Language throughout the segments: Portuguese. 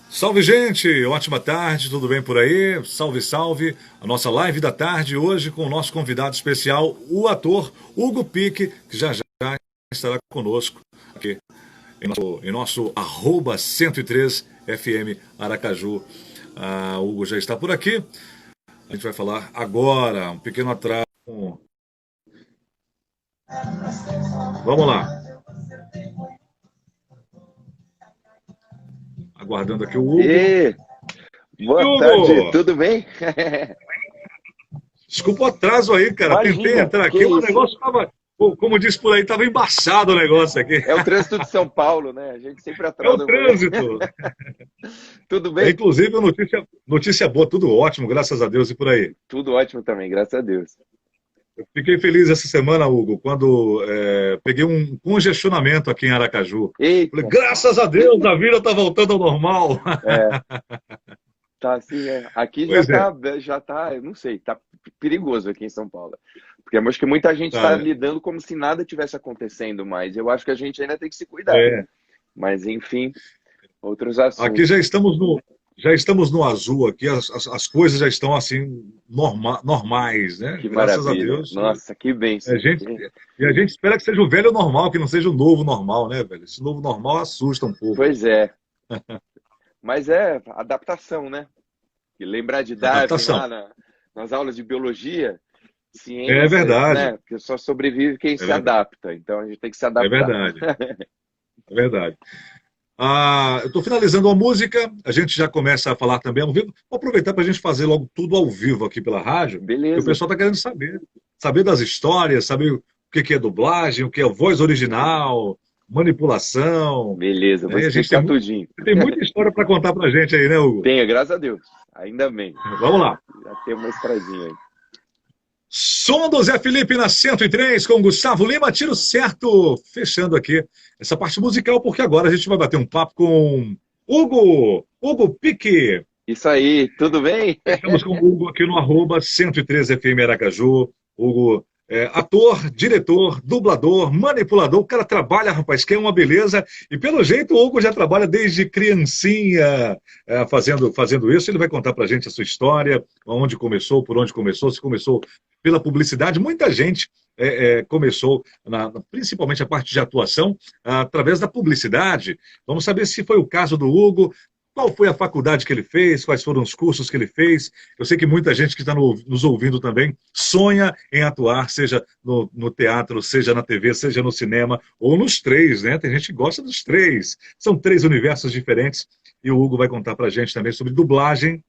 Salve, gente! Ótima tarde, tudo bem por aí? Salve, salve! A nossa live da tarde hoje com o nosso convidado especial, o ator Hugo Pique, que já estará conosco aqui em nosso arroba 103 FM Aracaju. O Hugo já está por aqui. A gente vai falar agora, um pequeno atraso. Vamos lá. Aguardando aqui o Hugo. Boa Hugo! tarde, tudo bem? Desculpa o atraso aí, cara. Imagina, Tentei entrar aqui, o negócio estava, como diz por aí, estava embaçado o negócio aqui. É o trânsito de São Paulo, né? A gente sempre É atrasa. o trânsito. Tudo bem? Inclusive, notícia boa, tudo ótimo, graças a Deus e por aí. Tudo ótimo também, graças a Deus. Eu fiquei feliz essa semana, Hugo, quando peguei um congestionamento aqui em Aracaju. Eita. Falei, graças a Deus, a vida está voltando ao normal. Tá assim, aqui já tá, eu não sei, tá perigoso aqui em São Paulo. Porque eu acho que muita gente está lidando como se nada tivesse acontecendo, mas eu acho que a gente ainda tem que se cuidar. Mas, enfim, outros assuntos. Aqui já estamos no azul, aqui as coisas já estão assim normais, né? Que Graças maravilha. a Deus. Nossa, que bênção. E a gente espera que seja o velho normal, que não seja o novo normal, né, velho? Esse novo normal assusta um pouco. Pois é. Mas é adaptação, né? E lembrar de Darwin lá nas aulas de biologia, ciência, é verdade. Né? Porque só sobrevive quem se adapta. Então a gente tem que se adaptar. É verdade. É verdade. Eu estou finalizando a música, a gente já começa a falar também ao vivo. Vou aproveitar para a gente fazer logo tudo ao vivo aqui pela rádio. Beleza. Que o pessoal está querendo saber das histórias, saber o que é dublagem, o que é voz original, manipulação. Beleza, vou explicar tudinho. Tem muita história para contar para a gente aí, né, Hugo? Tenho, graças a Deus. Ainda bem. Vamos lá. Já tem uma estradinha aí. Som do Zé Felipe na 103 com Gustavo Lima, tiro certo. Fechando aqui essa parte musical, porque agora a gente vai bater um papo com Hugo Pique. Isso aí, tudo bem? Estamos com o Hugo aqui no arroba 103 FM Aracaju. Hugo ator, diretor, dublador, manipulador. O cara trabalha, rapaz, que é uma beleza. E pelo jeito o Hugo já trabalha desde criancinha fazendo isso. Ele vai contar pra gente a sua história, onde começou, por onde começou, se começou pela publicidade. Muita gente começou, principalmente a parte de atuação, através da publicidade. Vamos saber se foi o caso do Hugo. Qual foi a faculdade que ele fez? Quais foram os cursos que ele fez? Eu sei que muita gente que está nos ouvindo também sonha em atuar, seja no teatro, seja na TV, seja no cinema, ou nos três, né? Tem gente que gosta dos três. São três universos diferentes. E o Hugo vai contar para a gente também sobre dublagem,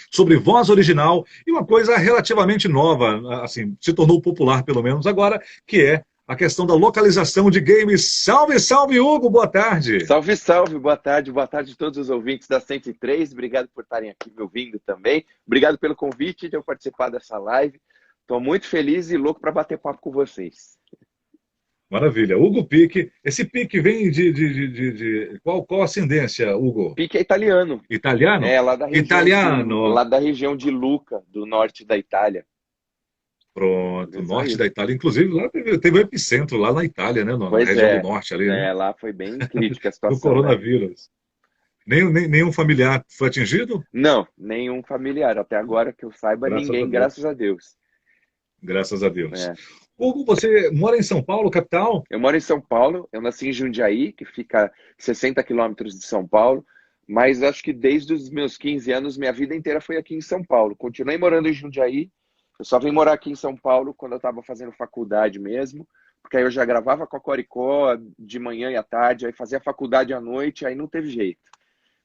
sobre voz original e uma coisa relativamente nova, assim, se tornou popular pelo menos agora, que é a questão da localização de games. Salve, salve, Hugo, boa tarde. Salve, salve, boa tarde a todos os ouvintes da 103, obrigado por estarem aqui me ouvindo também, obrigado pelo convite de eu participar dessa live, estou muito feliz e louco para bater papo com vocês. Maravilha, Hugo Pique, esse Pique vem de qual ascendência, Hugo? Pique é italiano. Italiano? Lá da região lá da região de Lucca, do norte da Itália. Pronto, norte da Itália. Inclusive, lá teve o epicentro, lá na Itália, né? Na região do norte ali. Né? Lá foi bem crítica a situação. Do coronavírus. Né? Nenhum familiar foi atingido? Não, nenhum familiar. Até agora, que eu saiba, ninguém, graças a Deus. Graças a Deus. Hugo, você mora em São Paulo, capital? Eu moro em São Paulo. Eu nasci em Jundiaí, que fica 60 quilômetros de São Paulo. Mas acho que desde os meus 15 anos, minha vida inteira foi aqui em São Paulo. Continuei morando em Jundiaí. Eu só vim morar aqui em São Paulo quando eu estava fazendo faculdade mesmo, porque aí eu já gravava Cocoricó de manhã e à tarde, aí fazia faculdade à noite, aí não teve jeito.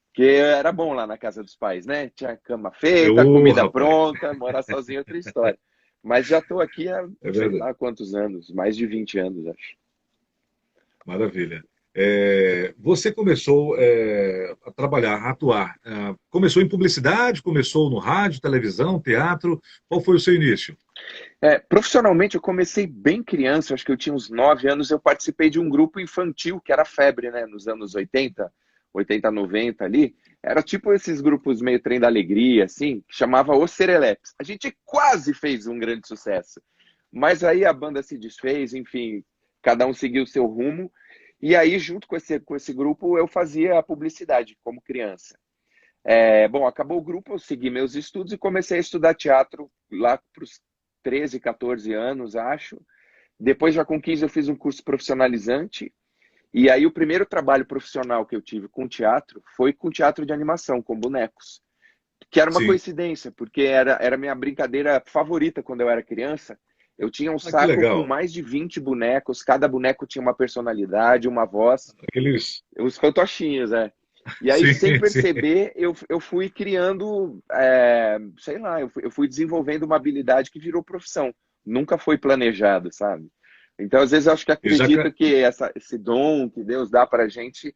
Porque era bom lá na casa dos pais, né? Tinha cama feita, comida pronta, morar sozinho é outra história. Mas já estou aqui há sei lá quantos anos, mais de 20 anos, acho. Maravilha. Você começou a trabalhar, a atuar. Começou em publicidade, começou no rádio, televisão, teatro. Qual foi o seu início? Profissionalmente, eu comecei bem criança, acho que eu tinha uns 9 anos. Eu participei de um grupo infantil, que era febre, né? Nos anos 80, 90 ali. Era tipo esses grupos meio Trem da Alegria, assim, que chamava Os Serelepes. A gente quase fez um grande sucesso. Mas aí a banda se desfez, enfim, cada um seguiu o seu rumo. E aí, junto com esse grupo, eu fazia a publicidade como criança. Bom, acabou o grupo, eu segui meus estudos e comecei a estudar teatro lá para os 13, 14 anos, acho. Depois, já com 15, eu fiz um curso profissionalizante. E aí, o primeiro trabalho profissional que eu tive com teatro foi com teatro de animação, com bonecos. Que era uma Sim. coincidência, porque era a minha brincadeira favorita quando eu era criança. Eu tinha um Ah, que saco com legal. mais de 20 bonecos, cada boneco tinha uma personalidade, uma voz, Aqueles. os fantochinhos, é. E aí, Sim, sem sim. perceber, eu fui criando, sei lá, eu fui desenvolvendo uma habilidade que virou profissão. Nunca foi planejado, sabe? Então, às vezes, eu acho que E já, acredito que esse dom que Deus dá pra gente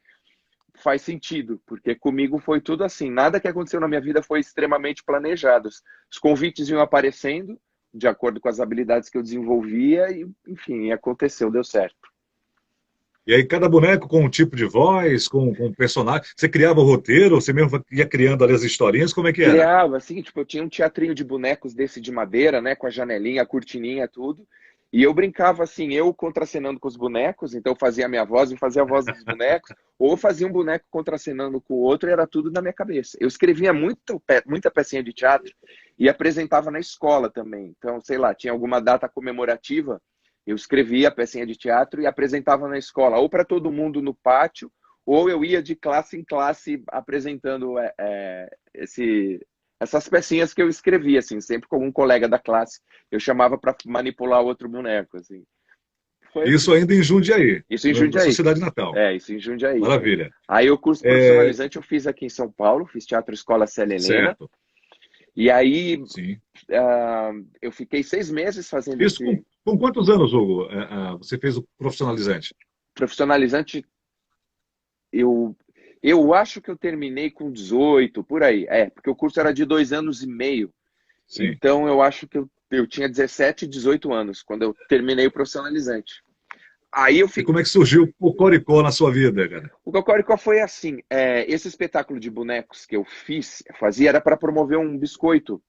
faz sentido, porque comigo foi tudo assim. Nada que aconteceu na minha vida foi extremamente planejado. Os convites iam aparecendo de acordo com as habilidades que eu desenvolvia e, enfim, aconteceu, deu certo. e aí cada boneco com um tipo de voz, com um personagem. Você criava o roteiro, você mesmo ia criando ali as historinhas, como é que era? Criava, assim, tipo, eu tinha um teatrinho de bonecos desse de madeira, né, com a janelinha, a cortininha, tudo. E eu brincava assim, eu contracenando com os bonecos, então eu fazia a minha voz e fazia a voz dos bonecos, ou eu fazia um boneco contracenando com o outro e era tudo na minha cabeça. Eu escrevia muita pecinha de teatro e apresentava na escola também. Então, sei lá, tinha alguma data comemorativa, eu escrevia a pecinha de teatro e apresentava na escola, ou para todo mundo no pátio, ou eu ia de classe em classe apresentando essas pecinhas que eu escrevia, assim, sempre com um colega da classe, eu chamava para manipular outro boneco, assim. Foi assim. Isso ainda em Jundiaí, Isso em na sua Jundiaí. cidade natal. Isso em Jundiaí. Maravilha. Aí o curso É, profissionalizante eu fiz aqui em São Paulo, fiz Teatro Escola Célia Helena, certo, e aí sim. eu fiquei 6 meses fazendo Isso esse com quantos anos, Hugo, você fez o profissionalizante? profissionalizante. Eu, eu acho que eu terminei com 18, por aí. Porque o curso era de 2 anos e meio. Sim. Então, eu acho que eu tinha 17, 18 anos, quando eu terminei o profissionalizante. Aí eu E fiquei. como é que surgiu o Coricó na sua vida, cara? O Cocóricó foi assim: esse espetáculo de bonecos que eu fazia era para promover um biscoito,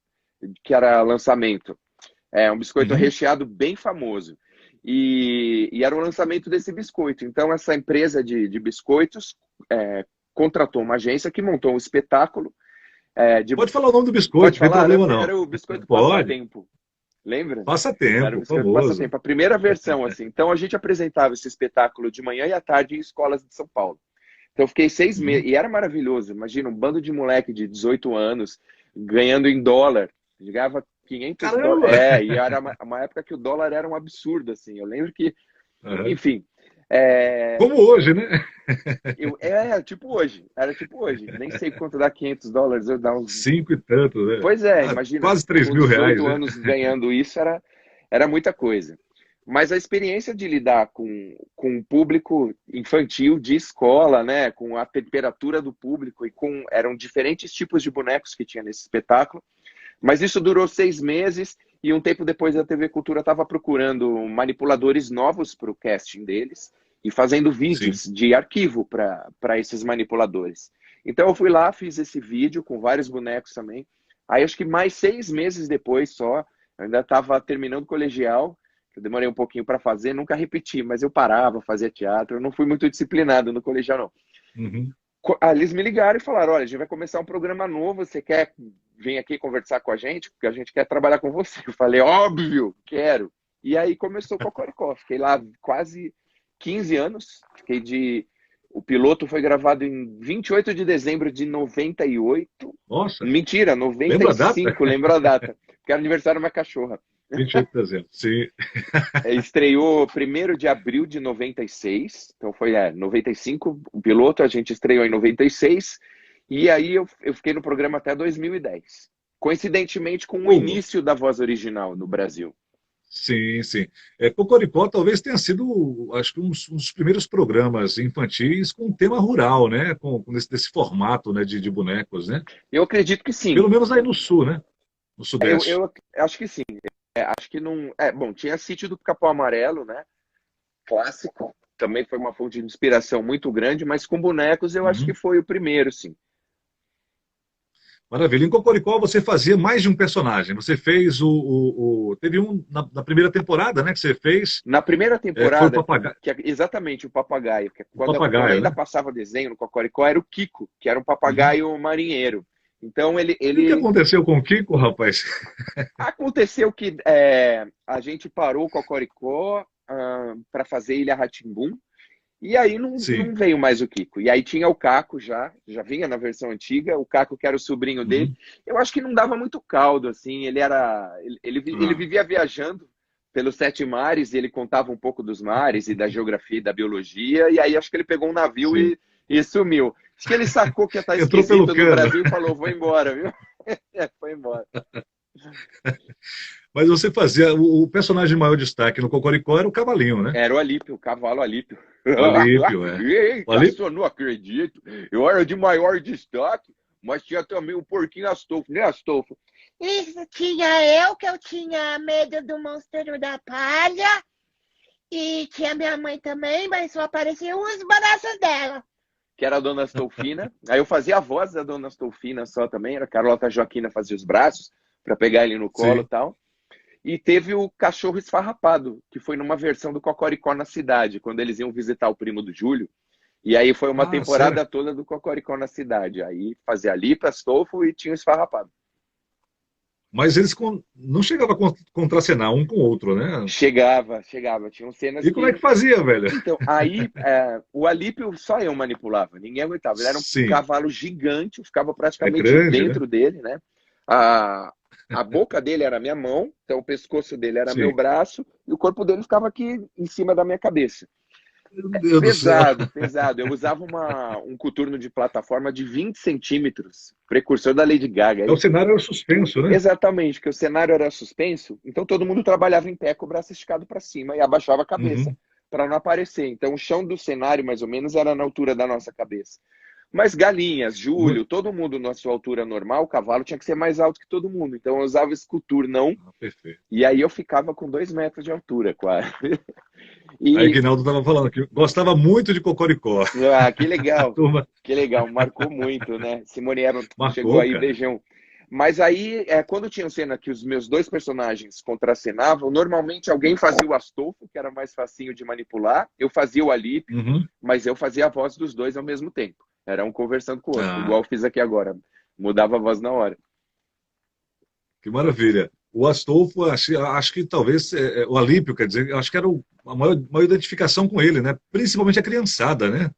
que era lançamento. Um biscoito Uhum. recheado bem famoso. E era o lançamento desse biscoito. Então, essa empresa de biscoitos contratou uma agência que montou um espetáculo. De... Pode falar o nome do biscoito, Pode não tem falar? problema não. Era o biscoito Pode. Passatempo. Lembra? Era o Passatempo, biscoito famoso. Passatempo. A primeira versão, assim. Então, a gente apresentava esse espetáculo de manhã e à tarde em escolas de São Paulo. Então, eu fiquei 6 meses. Uhum. E era maravilhoso. Imagina, um bando de moleque de 18 anos ganhando em dólar. Ganhava US$ 500. Caramba! E era uma época que o dólar era um absurdo, assim. Eu lembro que, Uhum. enfim. é, Como hoje, né? tipo hoje. Era tipo hoje. Nem sei quanto dá US$ 500. Eu dá uns. Cinco e tanto, né? Pois imagina, Quase 3 com mil 18 reais, né? anos ganhando isso era muita coisa. Mas a experiência de lidar com um público infantil de escola, né, com a temperatura do público eram diferentes tipos de bonecos que tinha nesse espetáculo. Mas isso durou 6 meses e um tempo depois a TV Cultura estava procurando manipuladores novos para o casting deles e fazendo Sim. vídeos de arquivo para esses manipuladores. Então eu fui lá, fiz esse vídeo com vários bonecos também. Aí acho que mais 6 meses depois só, eu ainda estava terminando o colegial, eu demorei um pouquinho para fazer, nunca repeti, mas eu parava, fazia teatro, eu não fui muito disciplinado no colegial, não. Uhum. Aí eles me ligaram e falaram: olha, a gente vai começar um programa novo, você quer vir aqui conversar com a gente? Porque a gente quer trabalhar com você. Eu falei: óbvio, quero. E aí começou o Cocoricó. Fiquei lá quase 15 anos. O piloto foi gravado em 28 de dezembro de 98. Nossa, Mentira, lembra a data? 95, lembro a data. Porque era aniversário da minha cachorra. 28 de dezembro. Sim. Estreou 1º de abril de 96, então foi 95 o piloto, a gente estreou em 96, e aí eu fiquei no programa até 2010. Coincidentemente com o Hugo, início da voz original no Brasil. sim, sim. Cocoricó talvez tenha sido, acho que um dos primeiros programas infantis com tema rural, né? Com desse formato, né, de bonecos, né? Eu acredito que sim. Pelo menos aí no sul, né? No Eu, sudeste. eu acho que sim. Acho que não. Bom, tinha Sítio do Capão Amarelo, né? Clássico. Também foi uma fonte de inspiração muito grande, mas com bonecos eu acho que Uhum. foi o primeiro, sim. Maravilha. Em Cocoricó você fazia mais de um personagem. Você fez teve um na primeira temporada, né, que você fez, Na primeira foi o temporada, papagaio. que é exatamente o papagaio, que é O quando papagaio, ainda né? passava desenho no Cocoricó, era o Kiko, que era um Uhum. papagaio marinheiro. Então E o que aconteceu com o Kiko, rapaz? aconteceu que a gente parou o Cocoricó para fazer Ilha rá. E aí não Sim. veio mais o Kiko. E aí tinha o Caco já vinha na versão antiga, o Caco que era o sobrinho dele. Uhum. Eu acho que não dava muito caldo, assim, ele Ah, vivia viajando pelos sete mares, e ele contava um pouco dos mares e da geografia e da biologia, e aí acho que ele pegou um navio sim. e sumiu. Acho que ele sacou que ia estar Entrou pelo esquisito no cano. Brasil e falou, vou embora, viu? Foi embora. Mas você fazia. O personagem de maior destaque no Cocoricó era o Cavalinho, né? Era o Alípio, o cavalo Alípio. O Alípio, é. O Eita, Alípio? só não acredito. Eu era de maior destaque, mas tinha também o porquinho Astolfo, né, Astolfo? Isso, tinha eu, que eu tinha medo do monstro da palha. E tinha minha mãe também, mas só apareciam os braços dela. Que era a Dona Astolfina. Aí eu fazia a voz da Dona Astolfina só também. Era a Carlota Joaquina fazia os braços para pegar ele no colo e Sim. tal. E teve o Cachorro Esfarrapado, que foi numa versão do Cocoricó na cidade, quando eles iam visitar o primo do Júlio. E aí foi uma Ah, sério? temporada toda do Cocoricó na cidade. Aí fazia Lipa, Astolfo e tinha o Esfarrapado. Mas eles não chegavam a contracenar um com o outro, né? Chegava. Tinham cenas E como é que que. fazia, velho? Então, aí o Alípio só eu manipulava, ninguém aguentava. Ele era um Sim. cavalo gigante, eu ficava É praticamente grande, né? dentro dele, né? A, a boca dele era a minha mão, então o pescoço dele era meu Sim. braço, e o corpo dele ficava aqui em cima da minha cabeça. Meu Deus do céu. Pesado, pesado. Eu usava um coturno de plataforma de 20 centímetros, precursor da Lady Gaga. O cenário era suspenso, né? Exatamente, que o cenário era suspenso, então todo mundo trabalhava em pé com o braço esticado para cima e abaixava a cabeça Uhum. para não aparecer. Então o chão do cenário, mais ou menos, era na altura da nossa cabeça. Mas Galinhas, Júlio, todo mundo na sua altura normal, o cavalo tinha que ser mais alto que todo mundo. Então eu usava esse coturnão Ah, perfeito. e aí eu ficava com 2 metros de altura, quase. Aí E, Guinaldo estava falando que gostava muito de Cocoricó. que A legal, turma que legal, marcou muito, né? Simone Eva chegou marcou, aí, cara. beijão. Mas aí, quando tinha cena que os meus dois personagens contracenavam, normalmente alguém fazia o Astolfo, que era mais facinho de manipular, eu fazia o Alípio, Uhum. mas eu fazia a voz dos dois ao mesmo tempo. Era um conversando com o outro, igual Ah, eu fiz aqui agora. Mudava a voz na hora. que maravilha. O Astolfo, acho que talvez, o Alípio, quer dizer, acho que era a maior identificação com ele, né? Principalmente a criançada, né?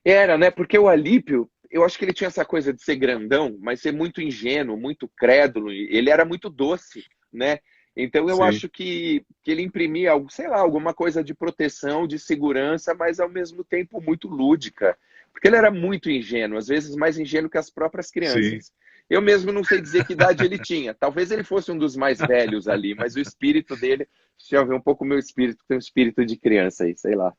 Era, né? Porque o Alípio, eu acho que ele tinha essa coisa de ser grandão, mas ser muito ingênuo, muito crédulo. Ele era muito doce, né? Então eu Sim, acho que ele imprimia, sei lá, alguma coisa de proteção, de segurança, mas ao mesmo tempo muito lúdica. Porque ele era muito ingênuo, às vezes mais ingênuo que as próprias sim. crianças. Eu mesmo não sei dizer que idade ele tinha. Talvez ele fosse um dos mais velhos ali, mas o espírito dele, deixa eu ver um pouco o meu espírito, tem um espírito de criança aí, sei lá.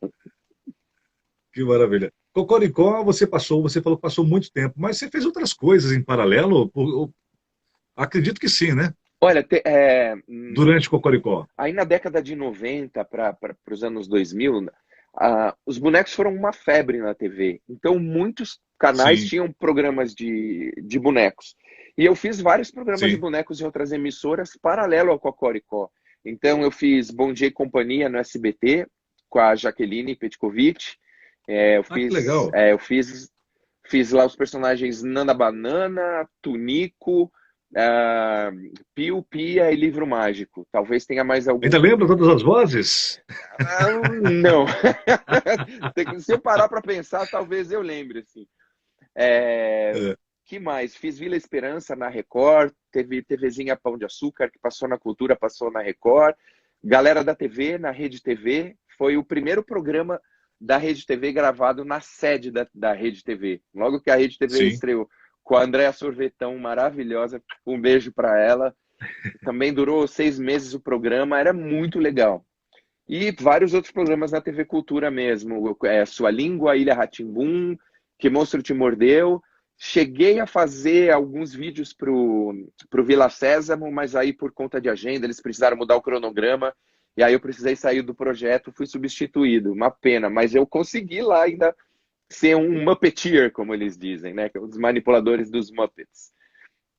Que maravilha. Cocoricó, você falou que passou muito tempo, mas você fez outras coisas em paralelo? Acredito que sim, né? Olha, Durante Cocoricó. aí na década de 90 para os anos 2000, os bonecos foram uma febre na TV. Então, muitos canais Sim, tinham programas de bonecos. E eu fiz vários programas de sim. bonecos em outras emissoras, paralelo ao Cocoricó. Então, eu fiz Bom Dia e Companhia no SBT, com a Jaqueline Petkovic. Ah, que legal. Fiz lá os personagens Nana Banana, Tunico, ah, Pio, Pia e Livro Mágico. Talvez tenha mais Ainda algum. lembra todas as vozes? Não. Se eu parar para pensar, talvez eu lembre, assim. É, Que mais? Fiz Vila Esperança na Record, teve TVzinha Pão de Açúcar, que passou na Cultura, passou na Record. Galera da TV, na Rede TV. Foi o primeiro programa da Rede TV gravado na sede da Rede TV. Logo que a Rede TV sim. estreou com a Andréa Sorvetão, maravilhosa. Um beijo para ela. Também durou 6 meses o programa, era muito legal. E vários outros programas na TV Cultura mesmo. Sua Língua, Ilha rá. Que Monstro Te Mordeu. Cheguei a fazer alguns vídeos pro Vila Sésamo, mas aí por conta de agenda eles precisaram mudar o cronograma e aí eu precisei sair do projeto, fui substituído. Uma pena, mas eu consegui lá ainda ser um Muppeteer, como eles dizem, né? Que é um dos manipuladores dos Muppets.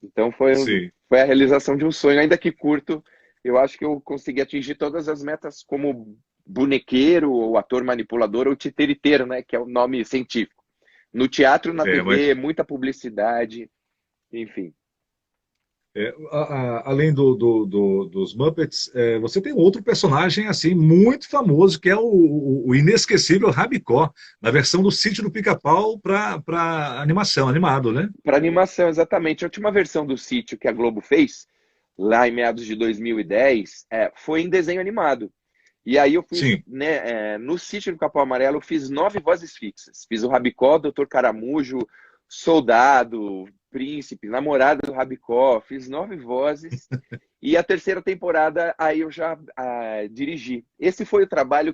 Então Sim. foi a realização de um sonho, ainda que curto. Eu acho que eu consegui atingir todas as metas como bonequeiro, ou ator manipulador, ou titiriteiro, né? Que é o nome científico. No teatro, na Mas TV, muita publicidade, enfim. além dos Muppets, você tem outro personagem assim muito famoso, que é o inesquecível Rabicó, na versão do Sítio do Pica-Pau para animação, animado, né? Para animação, exatamente. A última versão do sítio que a Globo fez, lá em meados de 2010, foi em desenho animado. E aí eu fiz, Sim. né, no Sítio do Capão Amarelo, eu fiz 9 vozes fixas. Fiz o Rabicó, Doutor Caramujo, Soldado, Príncipe, namorada do Rabicó. Fiz 9 vozes. E a terceira temporada, aí eu já dirigi. Esse foi o trabalho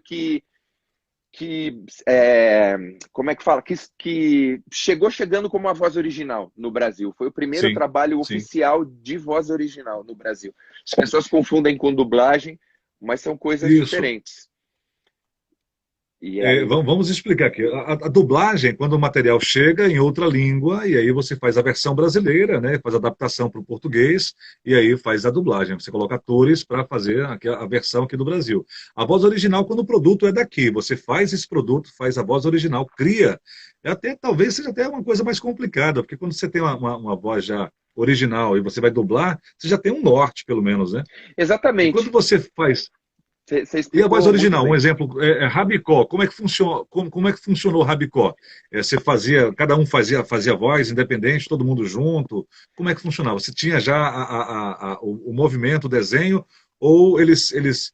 como é que fala? Que chegando como a voz original no Brasil. Foi o primeiro Sim, trabalho sim. oficial de voz original no Brasil. As pessoas confundem com dublagem, mas são coisas Isso. diferentes. E aí, Vamos explicar aqui. A dublagem, quando o material chega em outra língua, e aí você faz a versão brasileira, né? Faz a adaptação para o português, e aí faz a dublagem. Você coloca atores para fazer aqui a versão aqui do Brasil. A voz original, quando o produto é daqui, você faz esse produto, faz a voz original, cria. Talvez seja até uma coisa mais complicada, porque quando você tem uma voz já original e você vai dublar, você já tem um norte, pelo menos, né? E quando exatamente. você faz Você e a voz explicou muito original, um bem. exemplo, Rabicó, como é que funciona, como é que funcionou o Rabicó? Você fazia, cada um fazia voz independente, todo mundo junto, como é que funcionava? Você tinha já o movimento, o desenho, ou eles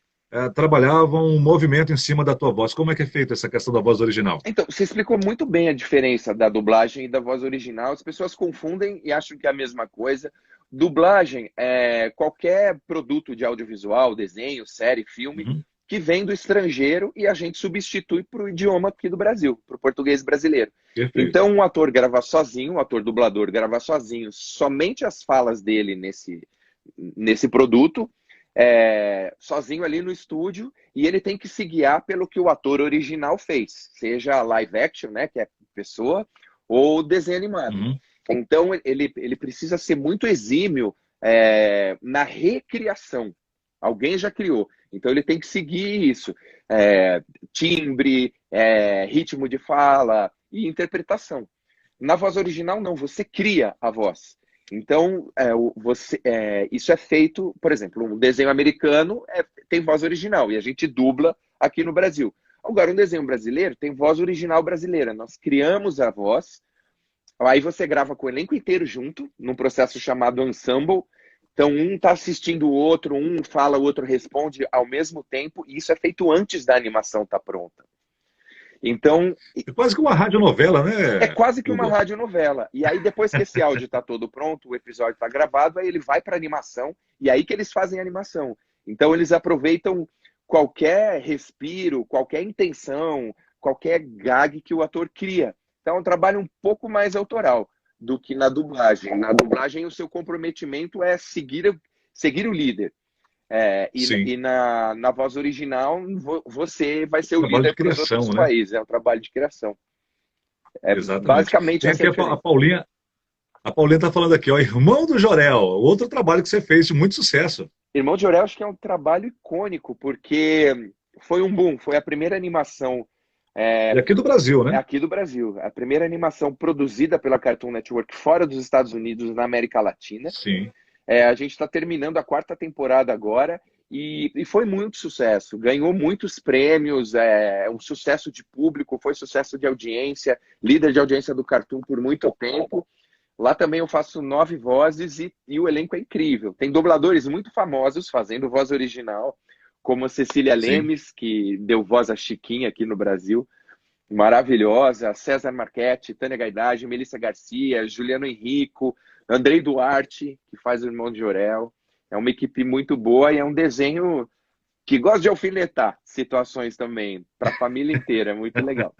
trabalhavam um movimento em cima da tua voz? Como é que é feita essa questão da voz original? Então, você explicou muito bem a diferença da dublagem e da voz original. As pessoas confundem e acham que é a mesma coisa. Dublagem é qualquer produto de audiovisual, desenho, série, filme, Uhum, que vem do estrangeiro e a gente substitui para o idioma aqui do Brasil, para o português brasileiro. perfeito. Então, um ator grava sozinho, um ator dublador grava sozinho, somente as falas dele nesse produto, sozinho ali no estúdio, e ele tem que se guiar pelo que o ator original fez, seja live action, né, que é pessoa, ou desenho animado. Uhum, Então, ele precisa ser muito exímio na recriação. Alguém já criou. Então, ele tem que seguir isso. Timbre, ritmo de fala e interpretação. Na voz original, não. Você cria a voz. Então, isso é feito, por exemplo, um desenho americano tem voz original e a gente dubla aqui no Brasil. Agora, um desenho brasileiro tem voz original brasileira. Nós criamos a voz. Aí você grava com o elenco inteiro junto, num processo chamado ensemble. Então, um está assistindo o outro, um fala, o outro responde ao mesmo tempo, e isso é feito antes da animação estar pronta. Então, é quase que uma radionovela, é né, quase que uma Hugo? radionovela. E aí, depois que esse áudio está todo pronto, o episódio está gravado, aí ele vai para a animação, e aí que eles fazem a animação. Então, eles aproveitam qualquer respiro, qualquer intenção, qualquer gag que o ator cria. Então, é um trabalho um pouco mais autoral do que na dublagem. Na dublagem, o seu comprometimento é seguir o líder. Sim, Na voz original, você vai ser o trabalho de líder para os criação, outros né? países. É um trabalho de criação. É Exatamente. basicamente Tem essa aqui a a diferença. Paulinha. A Paulinha está falando aqui, ó, Irmão do Jorel, outro trabalho que você fez de muito sucesso. Irmão de Orel acho que é um trabalho icônico, porque foi um boom, foi a primeira animação E aqui do Brasil, né? aqui do Brasil, a primeira animação produzida pela Cartoon Network fora dos Estados Unidos, na América Latina. Sim. A gente está terminando a 4ª temporada agora e foi muito sucesso. Ganhou muitos prêmios, um sucesso de público, foi sucesso de audiência, líder de audiência do Cartoon por muito tempo. Lá também eu faço 9 vozes e o elenco é incrível. Tem dubladores muito famosos fazendo voz original, como a Cecília Sim. Lemes, que deu voz a Chiquinha aqui no Brasil, maravilhosa, César Marchetti, Tânia Gaidage, Melissa Garcia, Juliano Henrico, Andrei Duarte, que faz o Irmão de Jorel. É uma equipe muito boa e é um desenho que gosta de alfinetar situações também, para a família inteira, é muito legal.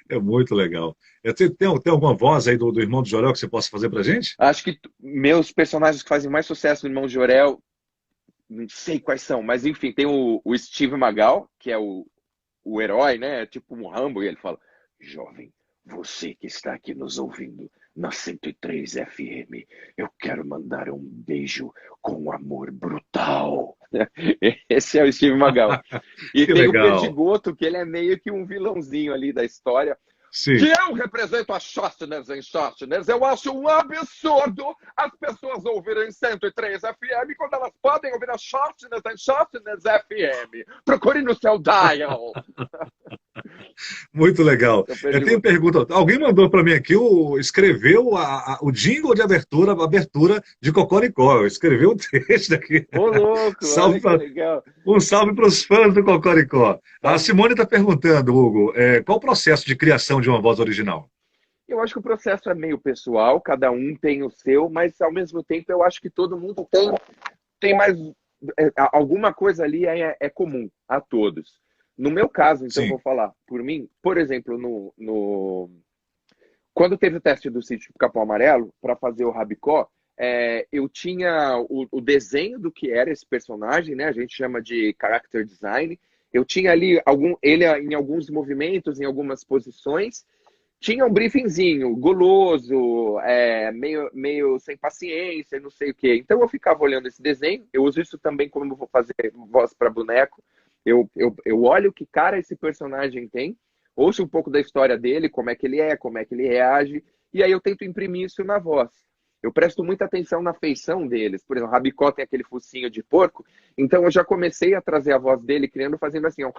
É muito legal. Tem alguma voz aí do Irmão do Jorel que você possa fazer pra gente? Acho que meus personagens que fazem mais sucesso no Irmão de Jorel, não sei quais são, mas enfim, tem o Steve Magal, que é o herói, né? É tipo um Rambo, e ele fala: Jovem, você que está aqui nos ouvindo, na 103 FM. Eu quero mandar um beijo com amor brutal. Esse é o Steve Magal. E Que tem o legal. Perdigoto, que ele é meio que um vilãozinho ali da história. Sim. Que eu represento a Schostners em Schostners. Eu acho um absurdo as pessoas ouvirem 103 FM quando elas podem ouvir a Schostners em Schostners FM. Procure no seu dial. Muito legal. Eu Eu tenho pergunta. Alguém mandou para mim aqui, escreveu o jingle de abertura de Cocoricó. Escreveu o texto aqui. Ô, louco, Salve olha que pra- legal. Um salve para os fãs do Cocoricó. A Simone está perguntando, Hugo, qual o processo de criação de uma voz original? Eu acho que o processo é meio pessoal, cada um tem o seu, mas ao mesmo tempo eu acho que todo mundo tem mais. Alguma coisa ali é comum a todos. No meu caso, então, Sim. vou falar por mim, por exemplo, quando teve o teste do Sítio do Capão Amarelo, para fazer o Rabicó, eu tinha o desenho do que era esse personagem, né? A gente chama de character design. Eu tinha ali ele em alguns movimentos, em algumas posições. Tinha um briefingzinho, guloso, meio sem paciência, não sei o quê. Então eu ficava olhando esse desenho, eu uso isso também quando eu vou fazer voz para boneco. Eu olho que cara esse personagem tem, ouço um pouco da história dele, como é que ele reage, e aí eu tento imprimir isso na voz. Eu presto muita atenção na feição deles. Por exemplo, o Rabicó tem aquele focinho de porco, então eu já comecei a trazer a voz dele, fazendo assim, ó,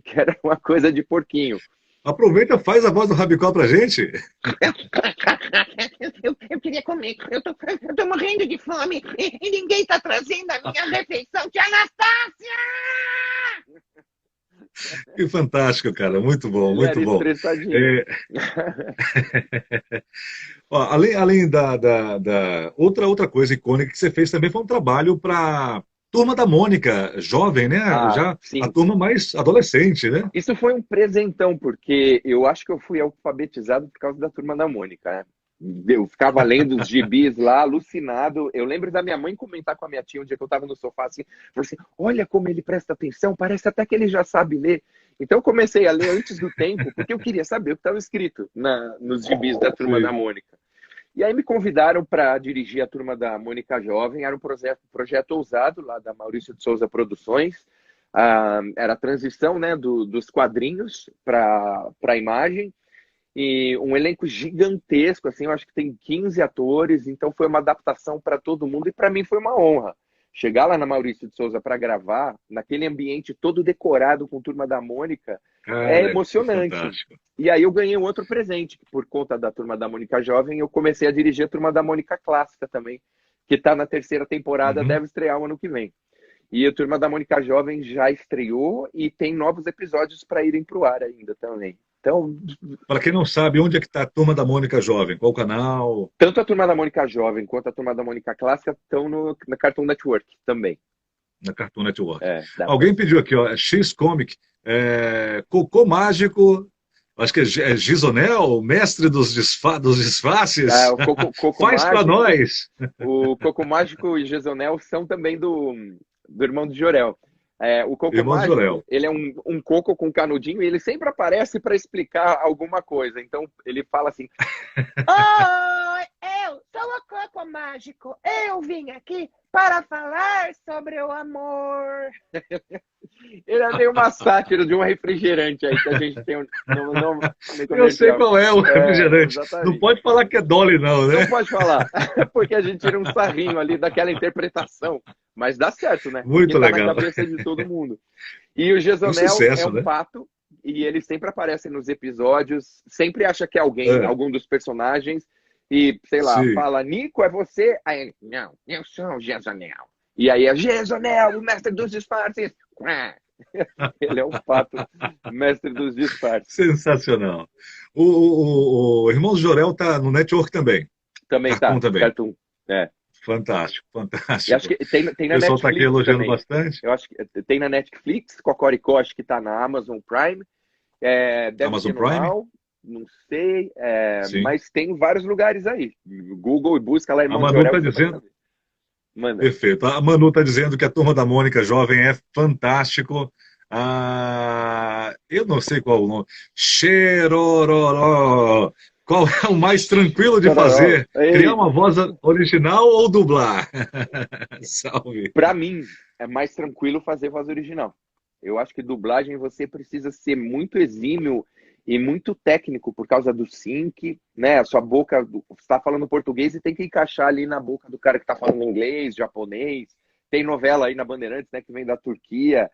que era uma coisa de porquinho. Aproveita, faz a voz do Rabicó pra gente. Eu queria comer. Eu tô morrendo de fome e ninguém tá trazendo a minha refeição. Tia Anastácia! Que fantástico, cara. Muito bom, Ele muito era bom. estressadinho. Ó, além outra coisa icônica que você fez também foi um trabalho para Turma da Mônica, jovem, né? Já sim. a turma mais adolescente, né? Isso foi um presentão, porque eu acho que eu fui alfabetizado por causa da Turma da Mônica, né? Eu ficava lendo os gibis lá, alucinado. Eu lembro da minha mãe comentar com a minha tia um dia que eu estava no sofá assim, falou assim, olha como ele presta atenção, parece até que ele já sabe ler. Então eu comecei a ler antes do tempo, porque eu queria saber o que estava escrito nos gibis da Turma da Mônica. E aí me convidaram para dirigir a Turma da Mônica Jovem, era um projeto ousado lá da Maurício de Souza Produções. Era a transição, né, dos quadrinhos para a imagem. E um elenco gigantesco, assim, eu acho que tem 15 atores, então foi uma adaptação para todo mundo e para mim foi uma honra. Chegar lá na Maurício de Souza para gravar, naquele ambiente todo decorado com Turma da Mônica, é emocionante. Fantástico. E aí eu ganhei um outro presente, por conta da Turma da Mônica Jovem, eu comecei a dirigir a Turma da Mônica Clássica também, que está na 3ª temporada, deve estrear o ano que vem. E a Turma da Mônica Jovem já estreou e tem novos episódios para irem para o ar ainda também. Então, para quem não sabe, onde é que está a Turma da Mônica Jovem? Qual canal? Tanto a Turma da Mônica Jovem quanto a Turma da Mônica Clássica estão na Cartoon Network também. Na Cartoon Network. Alguém pediu aqui, ó, X-Comic, Cocô Mágico, acho que é Gisonel, mestre dos disfarces. O Coco Faz para nós. O Coco Mágico e Gisonel são também do irmão de Jorel. O Coco Mágico, ele é um coco com canudinho e ele sempre aparece para explicar alguma coisa. Então, ele fala assim... Oi, eu sou o Coco Mágico. Eu vim aqui para falar sobre o amor. Ele é meio uma sátira de um refrigerante aí que a gente tem no Eu sei qual é o refrigerante. Não pode falar que é Dolly, não, né? Não pode falar, porque a gente tira um sarrinho ali daquela interpretação. Mas dá certo, né? Muito porque legal. Tá na cabeça de todo mundo. E o Gesonel é um pato, e ele sempre aparece nos episódios, sempre acha que é alguém, algum dos personagens, e, sei lá, fala, Nico, é você? Aí, não, eu sou o Gesonel. E aí é Gesonel, o mestre dos disfarces. Ele é um pato, mestre dos disfarces. Sensacional. O irmão do Jorel tá no Network também. Também Cartoon tá, também. Cartoon. Fantástico, fantástico. E acho que tem na Netflix. O pessoal está aqui elogiando também. bastante. Eu acho que tem na Netflix, Cocoricó, acho que está na Amazon Prime. Deve Amazon ter no Prime? Now, não sei, mas tem vários lugares aí. Google e busca lá. A Manu está dizendo. Perfeito. A Manu está dizendo que a Turma da Mônica Jovem é fantástico. Eu não sei qual o nome. Xerororó. Qual é o mais tranquilo de Não, não, não. fazer? Criar uma voz original ou dublar? Salve. Para mim, é mais tranquilo fazer voz original. Eu acho que dublagem você precisa ser muito exímio e muito técnico por causa do sync, né? A sua boca, você está falando português e tem que encaixar ali na boca do cara que está falando inglês, japonês. Tem novela aí na Bandeirantes, né, que vem da Turquia.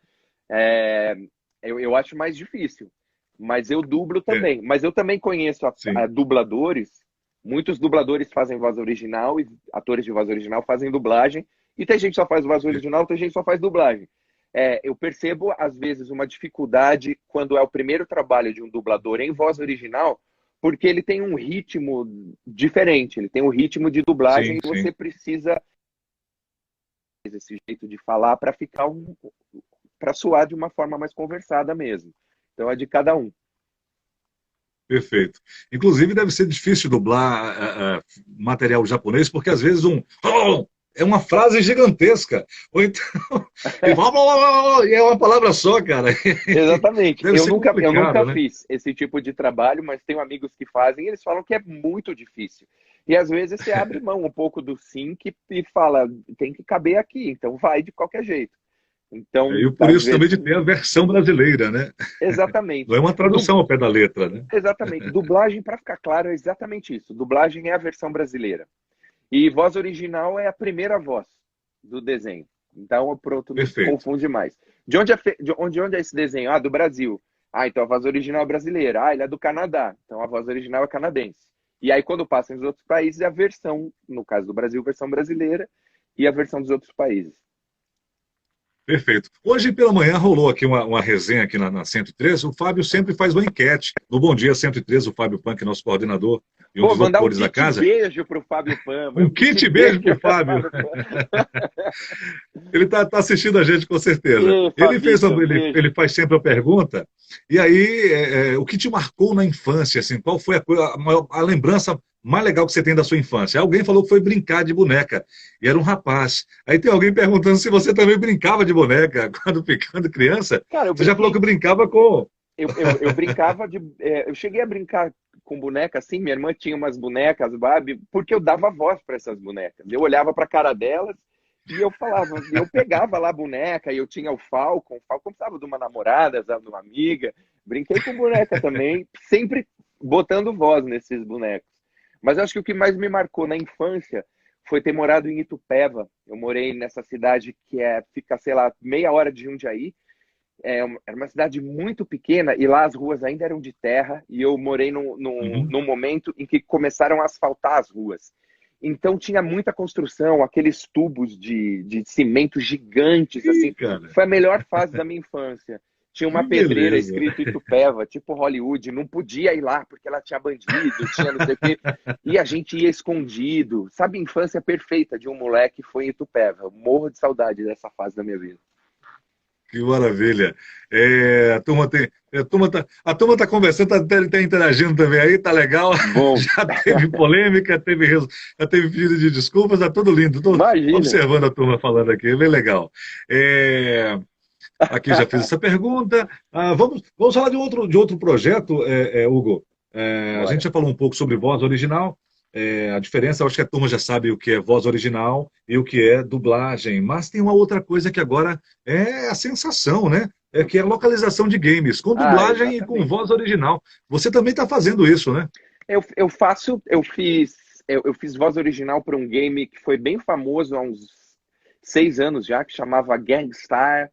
É, eu acho mais difícil. Mas eu dublo É, também. Mas eu também conheço sim. dubladores. Muitos dubladores fazem voz original e atores de voz original fazem dublagem. E tem gente que só faz voz original, tem gente que só faz dublagem. Eu percebo, às vezes, uma dificuldade quando é o primeiro trabalho de um dublador em voz original, porque ele tem um ritmo diferente, ele tem um ritmo de dublagem Sim, e sim. você precisa esse jeito de falar para ficar para soar de uma forma mais conversada mesmo. Então é de cada um. Perfeito. Inclusive, deve ser difícil dublar material japonês, porque às vezes "Oh!" é uma frase gigantesca. Ou então ele fala "Blá, blá, blá, blá", e é uma palavra só, cara. Exatamente. Deve ser Eu complicado, nunca né? fiz esse tipo de trabalho, mas tenho amigos que fazem e eles falam que é muito difícil. E às vezes você abre mão um pouco do sync e fala, tem que caber aqui, então vai de qualquer jeito. Então, E por às isso também vezes, de ter a versão brasileira, né? Não é exatamente. uma tradução ao pé da letra, né? Exatamente. Dublagem, para ficar claro, é exatamente isso. Dublagem é a versão brasileira. E voz original é a primeira voz do desenho. Então, pronto, não se Perfeito. confunde mais. De onde é esse desenho? Ah, do Brasil. Ah, então a voz original é brasileira. Ah, ele é do Canadá. Então a voz original é canadense. E aí, quando passa nos outros países, é a versão, no caso do Brasil, a versão brasileira e a versão dos outros países. Perfeito. Hoje pela manhã rolou aqui uma resenha aqui na 103. O Fábio sempre faz uma enquete. No Bom Dia 103, o Fábio Punk, nosso coordenador e um Pô, dos mandar um locutores da kit casa. beijo pro Fábio Pamba. Um Um kit kit beijo beijo pro pro Fábio. Fábio Pamba. Ele tá assistindo a gente com certeza. Ê, Ele Fabito, beijo. ele faz sempre a pergunta. E aí, o que te marcou na infância? Assim, qual foi a lembrança mais legal que você tem da sua infância? Alguém falou que foi brincar de boneca. E era um rapaz. Aí tem alguém perguntando se você também brincava de boneca quando criança. Cara, eu Você já falou que brinquei. brincava com. Eu brincava de. Eu cheguei a brincar com boneca assim. Minha irmã tinha umas bonecas, Barbie, porque eu dava voz para essas bonecas. Eu olhava para a cara delas e eu falava. Eu pegava lá a boneca e eu tinha o Falcon. O Falcon precisava de uma namorada, precisava de uma amiga. Brinquei com boneca também, sempre botando voz nesses bonecos. Mas acho que o que mais me marcou na infância foi ter morado em Itupeva. Eu morei nessa cidade que fica, sei lá, meia hora de Jundiaí. Era uma cidade muito pequena e lá as ruas ainda eram de terra e eu morei Uhum. num momento em que começaram a asfaltar as ruas. Então tinha muita construção, aqueles tubos de cimento gigantes, Ih, assim. cara, Foi a melhor fase da minha infância. Tinha uma que pedreira beleza. escrito Itupeva, tipo Hollywood, não podia ir lá porque ela tinha bandido, tinha não sei o quê. E a gente ia escondido. Sabe, a infância perfeita de um moleque foi em Itupeva. Eu morro de saudade dessa fase da minha vida. Que maravilha. A turma tá conversando, tá interagindo também aí, tá legal. Bom, Já teve polêmica, já teve pedido de desculpas, tá tudo lindo. Estou imagina. observando a turma falando aqui, bem legal. É, aqui já fiz essa pergunta. Vamos falar de outro projeto, Hugo. A gente Bora. já falou um pouco sobre voz original. A diferença, eu acho que a turma já sabe o que é voz original e o que é dublagem. Mas tem uma outra coisa que agora é a sensação, né? É que é a localização de games, com Ah, dublagem e com exatamente. voz original. Você também está fazendo isso, né? Eu fiz voz original para um game que foi bem famoso há uns 6 anos já, que chamava Gangstar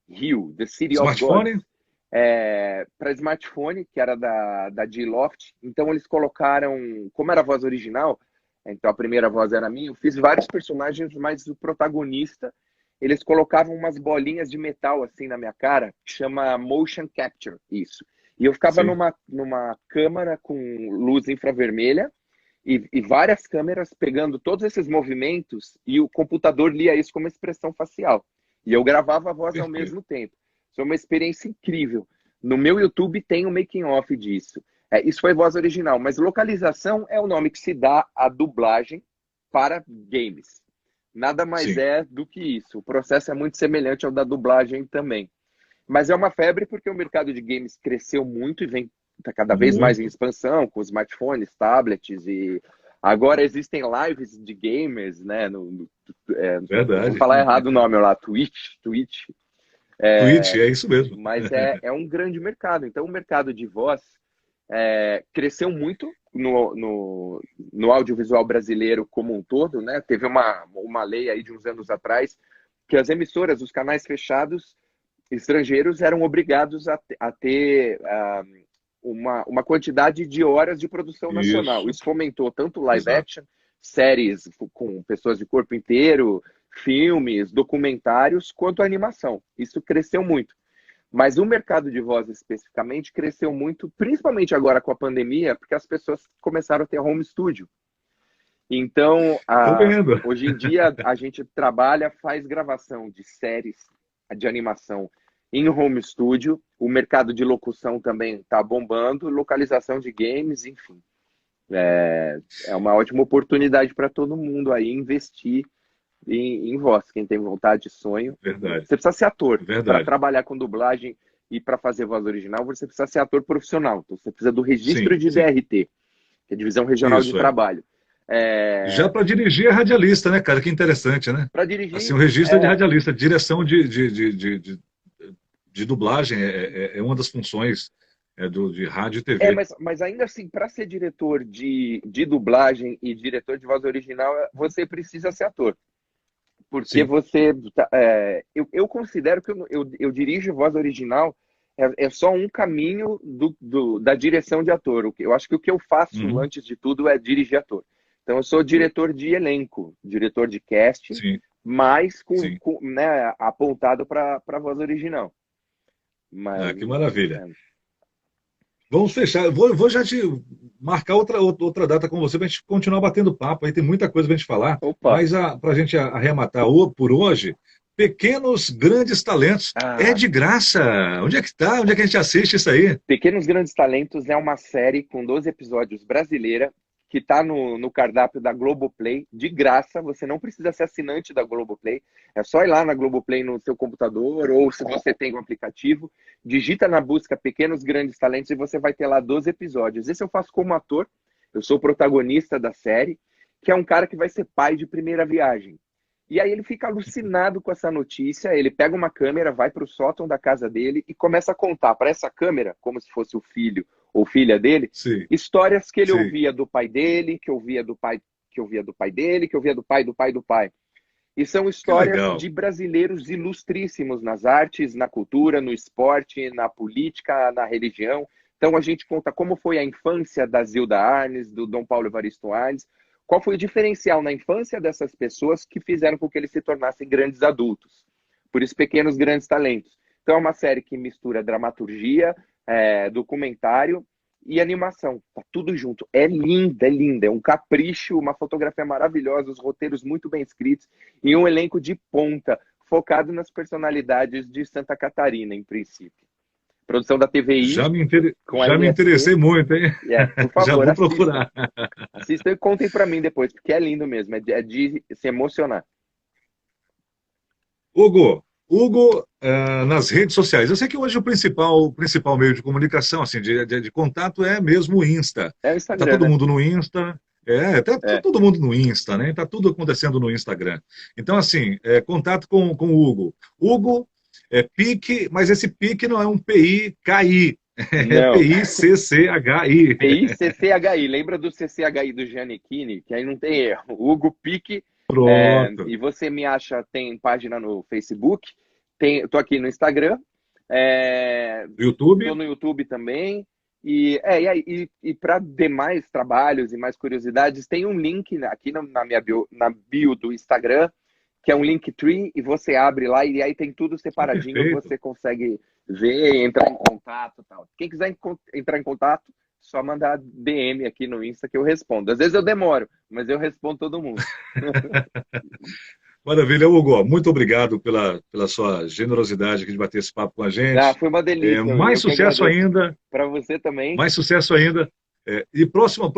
Hill, The City of Gods, Smartphone? para smartphone, que era da G-Loft. Então eles colocaram, como era a voz original, então a primeira voz era minha, eu fiz vários personagens, mas o protagonista, eles colocavam umas bolinhas de metal assim na minha cara, que chama motion capture, isso. E eu ficava Sim. numa câmara com luz infravermelha e várias câmeras pegando todos esses movimentos e o computador lia isso como expressão facial. E eu gravava a voz ao Perfeito. mesmo tempo. Foi uma experiência incrível. No meu YouTube tem um making off disso. Isso foi voz original, mas localização é o nome que se dá à dublagem para games. Nada mais Sim. é do que isso. O processo é muito semelhante ao da dublagem também. Mas é uma febre porque o mercado de games cresceu muito e vem está cada vez Muito. mais em expansão, com smartphones, tablets, e agora existem lives de gamers, né? Vou Verdade. falar errado o nome lá, Twitch. Twitch, é isso mesmo. Mas é um grande mercado. Então, o mercado de voz cresceu muito no audiovisual brasileiro como um todo, né? Teve uma lei aí de uns anos atrás que as emissoras, os canais fechados estrangeiros eram obrigados a ter uma quantidade de horas de produção nacional. Isso fomentou tanto live action, séries com pessoas de corpo inteiro, filmes, documentários, quanto a animação. Isso cresceu muito. Mas o mercado de voz especificamente cresceu muito, principalmente agora com a pandemia, porque as pessoas começaram a ter home studio. Então, hoje em dia, a gente trabalha, faz gravação de séries de animação em home studio. O mercado de locução também está bombando, localização de games, enfim. É uma ótima oportunidade para todo mundo aí investir em voz. Quem tem vontade e sonho. Verdade. Você precisa ser ator. Verdade. Para trabalhar com dublagem e para fazer voz original, você precisa ser ator profissional. Então, você precisa do registro de DRT, que é a Divisão Regional de Trabalho. Já para dirigir é radialista, né, cara? Que interessante, né? Para dirigir. Assim, o registro de radialista, direção de dublagem é uma das funções de rádio e TV. Mas ainda assim, para ser diretor de dublagem e diretor de voz original, você precisa ser ator. Porque você... eu considero que eu dirijo voz original é só um caminho da direção de ator. Eu acho que o que eu faço, antes de tudo, é dirigir ator. Então, eu sou diretor de elenco, diretor de casting, mas né, apontado para a voz original. Mas, que maravilha. Vamos fechar. Vou já te marcar outra data com você para a gente continuar batendo papo. Aí tem muita coisa para a gente falar. Opa. Mas para a gente arrematar por hoje, Pequenos Grandes Talentos. É de graça. Onde é que tá? Onde é que a gente assiste isso aí? Pequenos Grandes Talentos é uma série com 12 episódios brasileira que está no cardápio da Globoplay, de graça. Você não precisa ser assinante da Globoplay. É só ir lá na Globoplay no seu computador, ou se você tem um aplicativo, digita na busca Pequenos Grandes Talentos e você vai ter lá 12 episódios. Esse eu faço como ator. Eu sou o protagonista da série, que é um cara que vai ser pai de primeira viagem. E aí ele fica alucinado com essa notícia, ele pega uma câmera, vai para o sótão da casa dele e começa a contar para essa câmera, como se fosse o filho ou filha dele, histórias que ele ouvia do pai dele, que ouvia do pai dele, que ouvia do pai do pai do pai. E são histórias de brasileiros ilustríssimos nas artes, na cultura, no esporte, na política, na religião. Então a gente conta como foi a infância da Zilda Arnes, do Dom Paulo Evaristo Arnes, qual foi o diferencial na infância dessas pessoas que fizeram com que eles se tornassem grandes adultos. Por isso, Pequenos Grandes Talentos. Então é uma série que mistura dramaturgia, documentário e animação. Tá tudo junto. É linda, é linda. É um capricho, uma fotografia maravilhosa, os roteiros muito bem escritos e um elenco de ponta, focado nas personalidades de Santa Catarina, em princípio. Produção da TVI. Já me interessei muito, hein? Por favor, já vou procurar. Assistam e contem para mim depois, porque é lindo mesmo. É de se emocionar. Hugo, nas redes sociais. Eu sei que hoje o principal meio de comunicação, assim, de contato é mesmo o Insta. É o Instagram, tá todo mundo no Insta. Tá todo mundo no Insta, né? Tá tudo acontecendo no Instagram. Então, assim, contato com o Hugo. Hugo é PIC, mas esse PIC não é um PICI. É PICCHI. PICCHI. Lembra do CCHI do Giannichini? Que aí não tem erro. Hugo PIC. Pronto. E você me acha, tem página no Facebook. Tô aqui no Instagram. YouTube. Tô no YouTube também. E para demais trabalhos e mais curiosidades, tem um link aqui na minha bio do Instagram, que é um Linktree, e você abre lá e aí tem tudo separadinho. Perfeito. Você consegue ver, entrar em contato e tal. Quem quiser entrar em contato, só mandar DM aqui no Insta que eu respondo. Às vezes eu demoro, mas eu respondo todo mundo. Maravilha, Hugo. Muito obrigado pela sua generosidade aqui de bater esse papo com a gente. Foi uma delícia. Mais sucesso ainda. Para você também. Mais sucesso ainda. E próximo,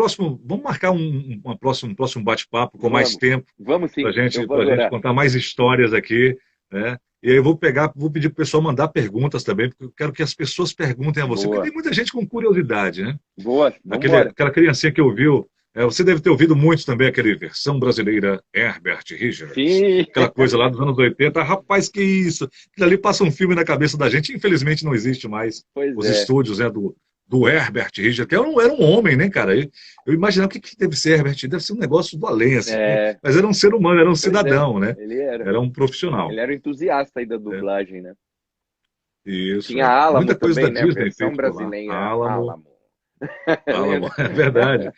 vamos marcar um próximo bate-papo com mais tempo. Vamos sim. Para gente contar mais histórias aqui. né? E aí eu vou pedir pro pessoal mandar perguntas também, porque eu quero que as pessoas perguntem a você, Boa. porque tem muita gente com curiosidade, né? Boa, vamos embora. Aquela criancinha que ouviu, você deve ter ouvido muito também aquele versão brasileira Herbert Richards. Sim. Aquela coisa lá dos anos 80. Rapaz, que isso? Aquilo ali passa um filme na cabeça da gente. Infelizmente não existe mais Pois os é. estúdios, né, do Herbert Richards, que era um homem, né, cara? Eu imaginava o que deve ser Herbert, deve ser um negócio do além, assim. Mas era um ser humano, era um cidadão, né? Ele era. Era um profissional. Ele era um entusiasta aí da dublagem, né? Isso. Tinha Alamo muita coisa também, da né? Disney Versão feita por lá. brasileira. Alamo. É verdade.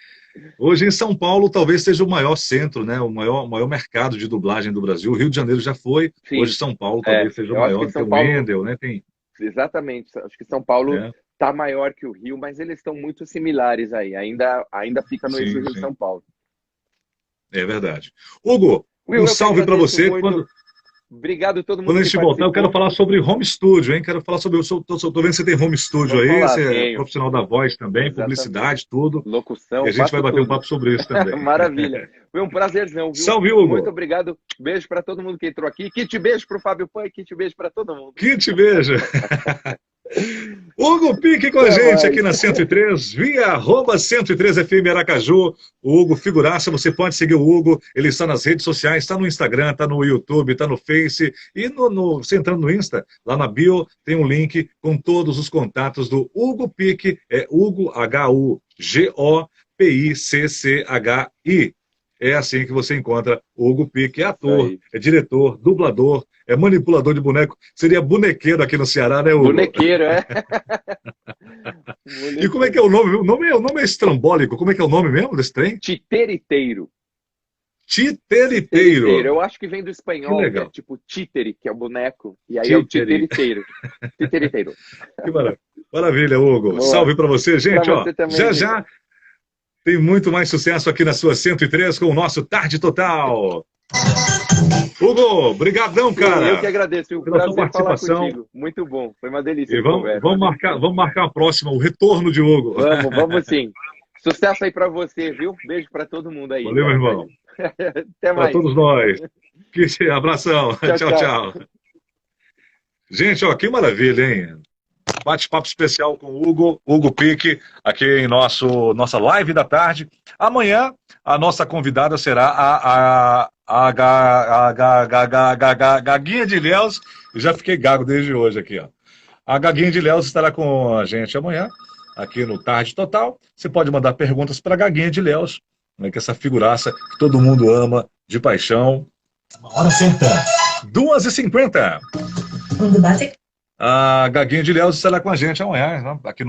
Hoje em São Paulo talvez seja o maior centro, né? O maior mercado de dublagem do Brasil. O Rio de Janeiro já foi. Sim. Hoje São Paulo talvez seja o eu acho maior. que São Tem o Paulo- Wendel, né? Tem, Exatamente. Acho que São Paulo né? tá maior que o Rio, mas eles estão muito similares aí. Ainda fica no Sim, eixo Rio sim. São Paulo. É verdade. Hugo, Will, um eu que salve para agradeço você. muito. Obrigado a todo mundo Quando a que gente voltar, eu quero participou. falar sobre home studio, hein? Quero falar sobre. Tô vendo que você tem home studio Vou aí, falar, você é tenho. profissional da voz também, Exatamente. publicidade, tudo. Locução, E a gente faço vai bater um tudo. papo sobre isso também. Maravilha. Foi um prazerzão, viu? Salve, Hugo. Muito obrigado. Beijo para todo mundo que entrou aqui. Kit beijo pro Fábio Pan e kit beijo para todo mundo. Que te veja. Hugo Pique com a gente aqui na 103, via @103FM Aracaju. O Hugo figuraça, você pode seguir o Hugo, ele está nas redes sociais, está no Instagram, está no YouTube, está no Face, e você entrando no Insta, lá na bio, tem um link com todos os contatos do Hugo Pique, é Hugo, H-U-G-O-P-I-C-C-H-I. É assim que você encontra o Hugo Pique, é ator, é diretor, dublador, é manipulador de boneco. Seria bonequeiro aqui no Ceará, né, Hugo? Bonequeiro, é? E como é que é o nome? O nome é estrambólico. Como é que é o nome mesmo desse trem? Titeriteiro. Titeriteiro. Eu acho que vem do espanhol, Que legal. né? Tipo títere, que é o boneco. E aí é o titeriteiro. Titeriteiro. Que maravilha, Hugo. Boa. Salve para você, gente. Pra Ó, você também, já gente. já tem muito mais sucesso aqui na sua 103 com o nosso Tarde Total. Hugo, brigadão, cara. Eu que agradeço. Um pela sua prazer falar participação. contigo. Muito bom. Foi uma delícia. E a conversa. vamos marcar a próxima, o retorno de Hugo. Vamos sim. Sucesso aí pra você, viu? Beijo pra todo mundo aí. Valeu, meu irmão. Até Para mais. todos nós. Abração. Tchau. Gente, ó, que maravilha, hein? Bate-papo especial com o Hugo Pique, aqui em nossa live da tarde. Amanhã, a nossa convidada será a Gaguinha de Ilhéus. Eu já fiquei gago desde hoje aqui, ó. A Gaguinha de Ilhéus estará com a gente amanhã, aqui no Tarde Total. Você pode mandar perguntas para a Gaguinha de Ilhéus, né, que é essa figuraça que todo mundo ama de paixão. 2h50. A Gaguinha de Ilhéus estará com a gente amanhã, né, aqui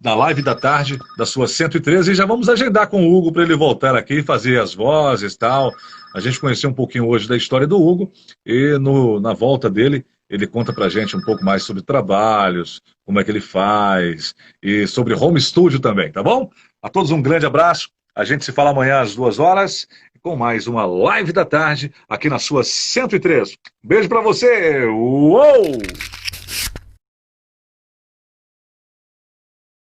na live da tarde da sua 113, e já vamos agendar com o Hugo para ele voltar aqui e fazer as vozes e tal. A gente conheceu um pouquinho hoje da história do Hugo, e na volta dele, ele conta pra gente um pouco mais sobre trabalhos, como é que ele faz, e sobre home studio também, tá bom? A todos um grande abraço, a gente se fala amanhã às 2h, com mais uma live da tarde, aqui na sua 103. Beijo pra você! Uou!